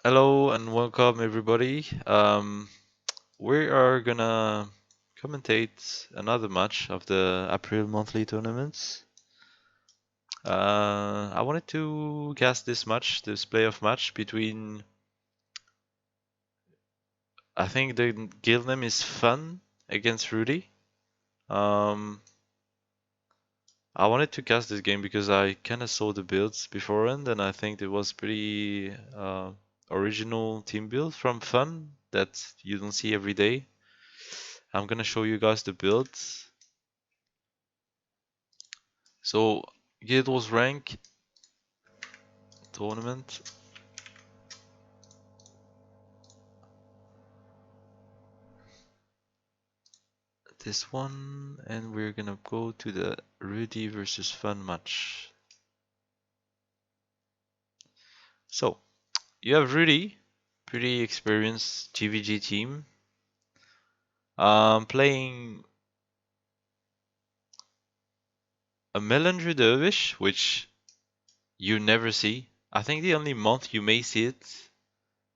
Hello and welcome everybody. We are gonna commentate another match of the April monthly tournaments. I wanted to cast this playoff match between, I think the guild name is Fun against Rudi. Um, I wanted to cast this game because I kind of saw the builds beforehand and I think it was pretty original team build from Fun that you don't see every day. I'm gonna show you guys the builds. So Guild Wars rank tournament. This one, and we're gonna go to the Rudi versus Fun match. So you have Rudi, pretty experienced GVG team, playing a Melandry Dervish, which you never see. I think the only month you may see it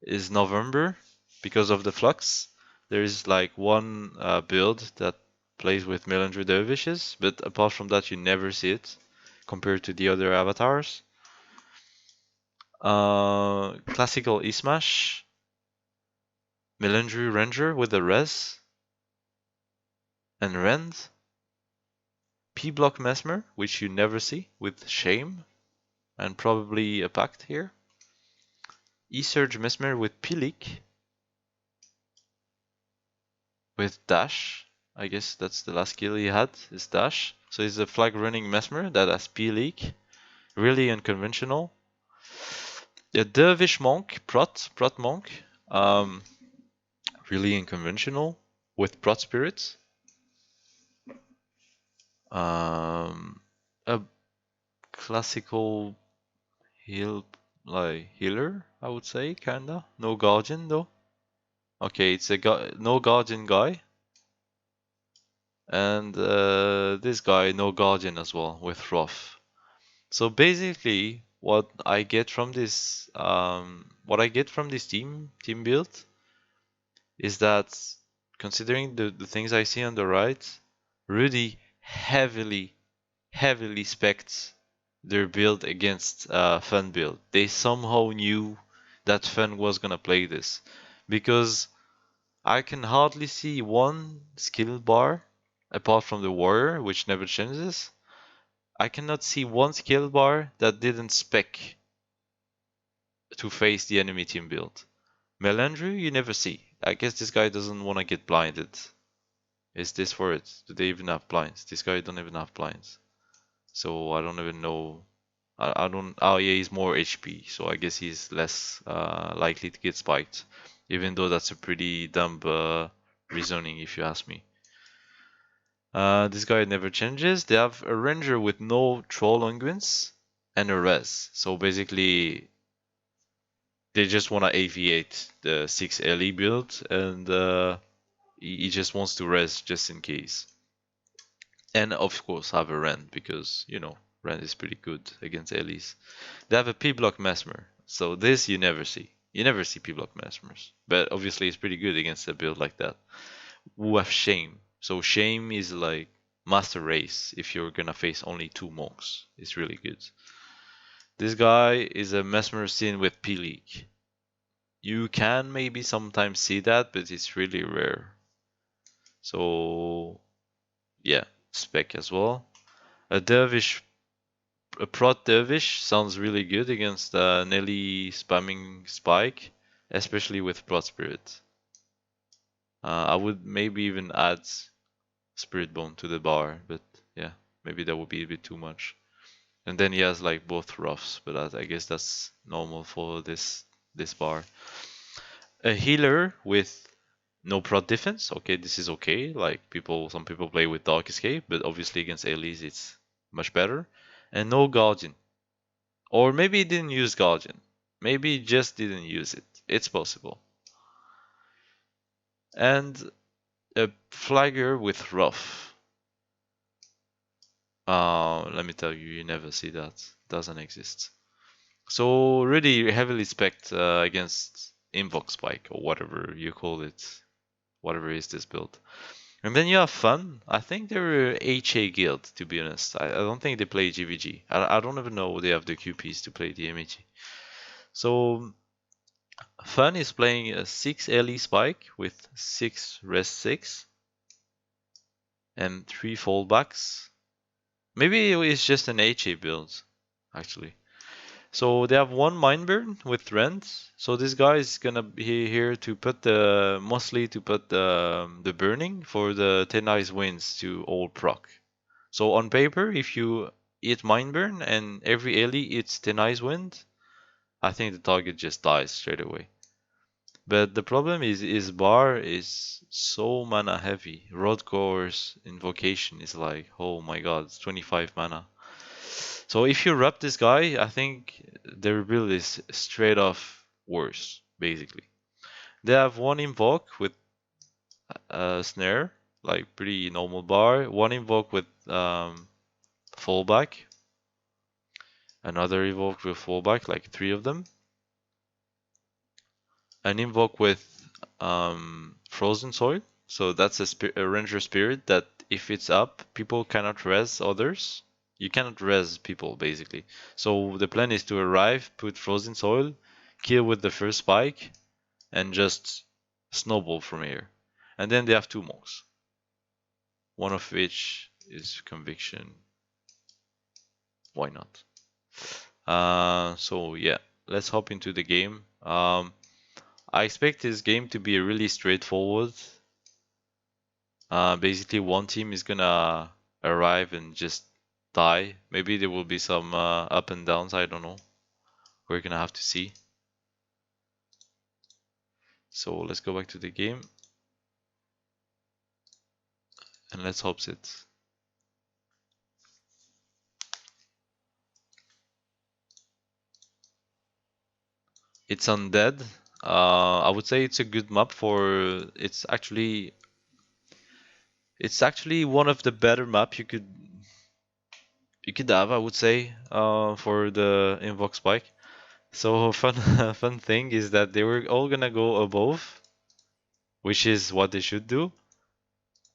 is November because of the flux. There is like one build that plays with Melandry Dervishes, but apart from that, you never see it compared to the other avatars. Classical E-Smash, Melandry Ranger with a Res, and Rend. P-Block Mesmer, which you never see, with Shame, and probably a Pact here. E-Surge Mesmer with Pilik, with Dash. I guess that's the last skill he had, is Dash. So he's a flag running Mesmer that has Pilik. Really unconventional. The Dervish Monk, Prot Monk. Really unconventional with Prot Spirit. A classical healer, I would say, kinda. No Guardian though. Okay, it's a no Guardian guy. And this guy, no Guardian as well, with Rough. So basically, what I get from this team build, is that considering the things I see on the right, Rudi heavily specs their build against Fun build. They somehow knew that Fun was gonna play this because I can hardly see one skill bar apart from the warrior, which never changes. I cannot see one skill bar that didn't spec to face the enemy team build. Melandru, you never see. I guess this guy doesn't want to get blinded. Is this for it? Do they even have blinds? This guy don't even have blinds. So I don't even know. I don't. Oh yeah, he's more HP, so I guess he's less likely to get spiked. Even though that's a pretty dumb reasoning, if you ask me. This guy never changes. They have a ranger with no troll unguents and a res. So basically, they just want to aviate the 6 LE build, and he just wants to res just in case. And of course have a Rend, because, Rend is pretty good against LEs. They have a P-Block Mesmer, so this you never see. You never see P-Block Mesmers, but obviously it's pretty good against a build like that. Who have Shame. So Shame is like Master Race if you're gonna face only 2 monks. It's really good. This guy is a Mesmer Sin with P-Leak. You can maybe sometimes see that, but it's really rare. So yeah, spec as well. A Dervish, a Prot Dervish sounds really good against Nelly spamming Spike, especially with Prot Spirit. I would maybe even add Spirit Bone to the bar, but yeah, maybe that would be a bit too much. And then he has like both roughs, but I guess that's normal for this bar. A healer with no prot defense. Okay, this is okay. Like some people play with Dark Escape, but obviously against Elise it's much better. And no Guardian. Or maybe he didn't use Guardian. Maybe he just didn't use it. It's possible. And a flagger with rough. Let me tell you, you never see that. Doesn't exist. So really heavily spec'd against Invoke Spike or whatever you call it, whatever is this build. And then you have Fun. I think they're HA Guild, to be honest. I don't think they play GVG. I don't even know they have the QPs to play the MAT. So Fun is playing a 6 LE Spike with 6 Res 6 and 3 fallbacks. Maybe it's just an HA build, actually. So they have one Mind Burn with Rent. So this guy is gonna be here to put mostly to put the burning for the 10 Eyes Winds to all proc. So on paper, if you eat Mind Burn and every ally eats 10 Eyes Wind, I think the target just dies straight away. But the problem is bar is so mana heavy. Rodgore's invocation is like, oh my god, it's 25 mana. So if you rep this guy, I think their build is straight off worse, basically. They have one invoke with a snare, like pretty normal bar. One invoke with fallback. Another invoke with fallback, like 3 of them. An invoke with frozen soil. So that's a ranger spirit that if it's up, people cannot res others. You cannot res people basically. So the plan is to arrive, put frozen soil, kill with the first spike, and just snowball from here. And then they have 2 monks. One of which is conviction. Why not? So yeah, let's hop into the game. I expect this game to be really straightforward. Basically, one team is gonna arrive and just die. Maybe there will be some up and downs. I don't know. We're gonna have to see. So let's go back to the game and let's hope it. It's undead. I would say it's a good map for. It's actually one of the better map you could have. I would say for the Invoke Spike. So fun thing is that they were all gonna go above, which is what they should do,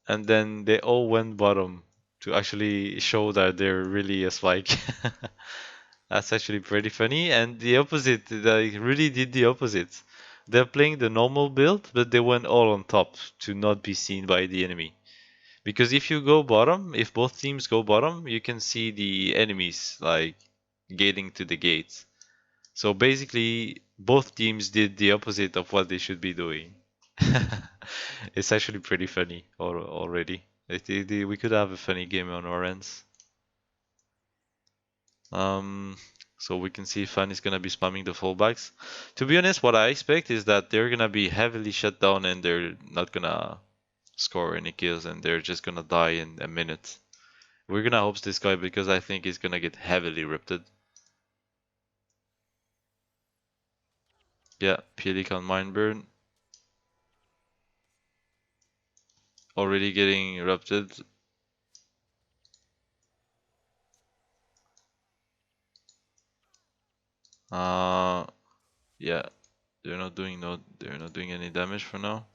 and then they all went bottom to actually show that they're really a spike. That's actually pretty funny. And the opposite, they really did the opposite. They're playing the normal build, but they went all on top to not be seen by the enemy. Because if you go bottom, if both teams go bottom, you can see the enemies like gating to the gates. So basically, both teams did the opposite of what they should be doing. It's actually pretty funny already. We could have a funny game on our ends. Um, so we can see Fan is gonna be spamming the fallbacks. To be honest, what I expect is that they're gonna be heavily shut down and they're not gonna score any kills and they're just gonna die in a minute. We're gonna hope this guy because I think he's gonna get heavily ripped. Yeah, Pelican Mindburn already getting erupted. Uh, yeah, they're not doing any damage for now.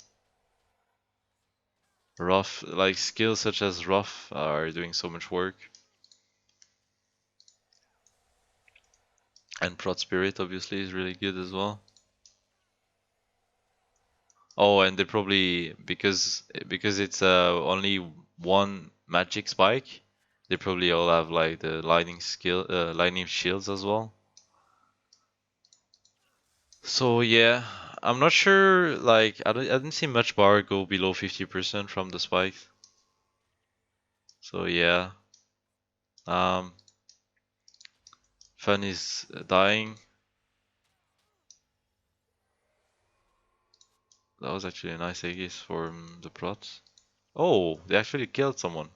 Rough, like skills such as Rough are doing so much work. And Prot Spirit obviously is really good as well. Oh, and they probably because it's only one magic spike, they probably all have like the lightning shields as well. So yeah, I'm not sure. Like I didn't see much bar go below 50% from the spike. So yeah, um, Fun is dying. That was actually a nice Aegis from the prots. Oh, they actually killed someone.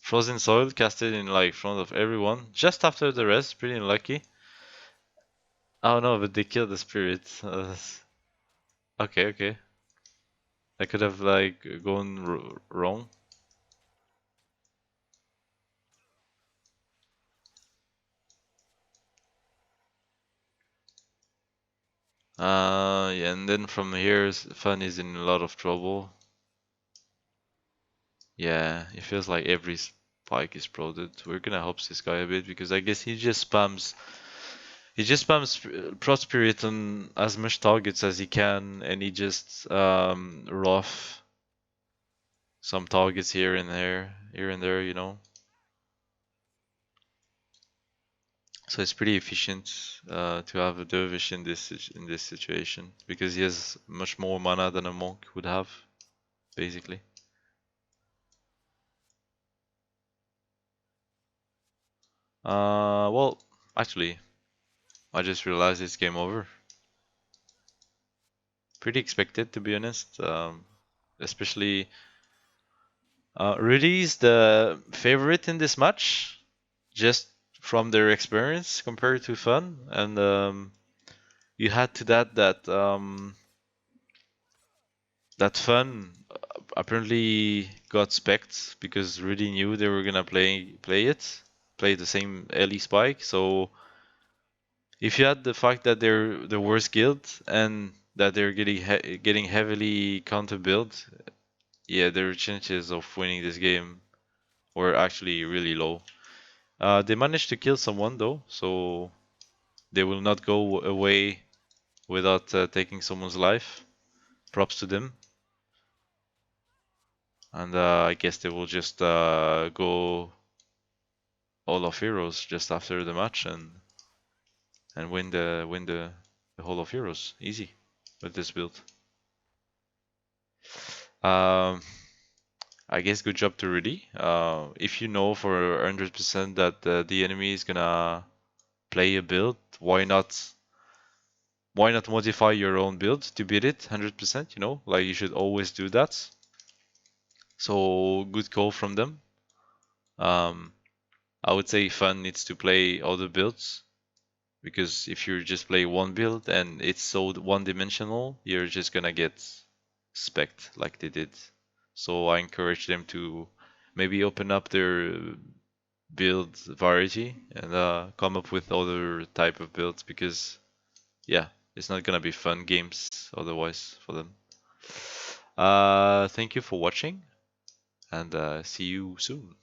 Frozen Soil casted in like front of everyone, just after the rest. Pretty unlucky. Oh no, but they killed the spirit. Okay, okay. I could have like gone wrong. Yeah, and then from here, Fun is in a lot of trouble. Yeah, it feels like every spike is prodded. We're gonna help this guy a bit because I guess he just spams Prot Spirit on as much targets as he can, and he just rough some targets here and there, you know. So it's pretty efficient to have a dervish in this situation because he has much more mana than a monk would have, basically. Well, actually, I just realized it's game over. Pretty expected, to be honest. Especially Rudy's the favorite in this match, just from their experience compared to Fun, and you had to that Fun apparently got specced because Rudy knew they were gonna play the same Ellie spike. So if you had the fact that they're the worst guild and that they're getting heavily counter build, yeah, their chances of winning this game were actually really low. They managed to kill someone though, so they will not go away without taking someone's life. Props to them. And I guess they will just go all of heroes just after the match and win the Hall of Heroes easy with this build. Um, I guess good job to Rudy. If you know for 100% that the enemy is gonna play a build, why not modify your own build to beat it 100%, you know? Like you should always do that. So good call from them. Um, I would say Fun needs to play other builds because if you just play one build and it's so one-dimensional, you're just gonna get specced like they did. So I encourage them to maybe open up their build variety and come up with other type of builds because yeah, it's not gonna be fun games otherwise for them. Thank you for watching and see you soon.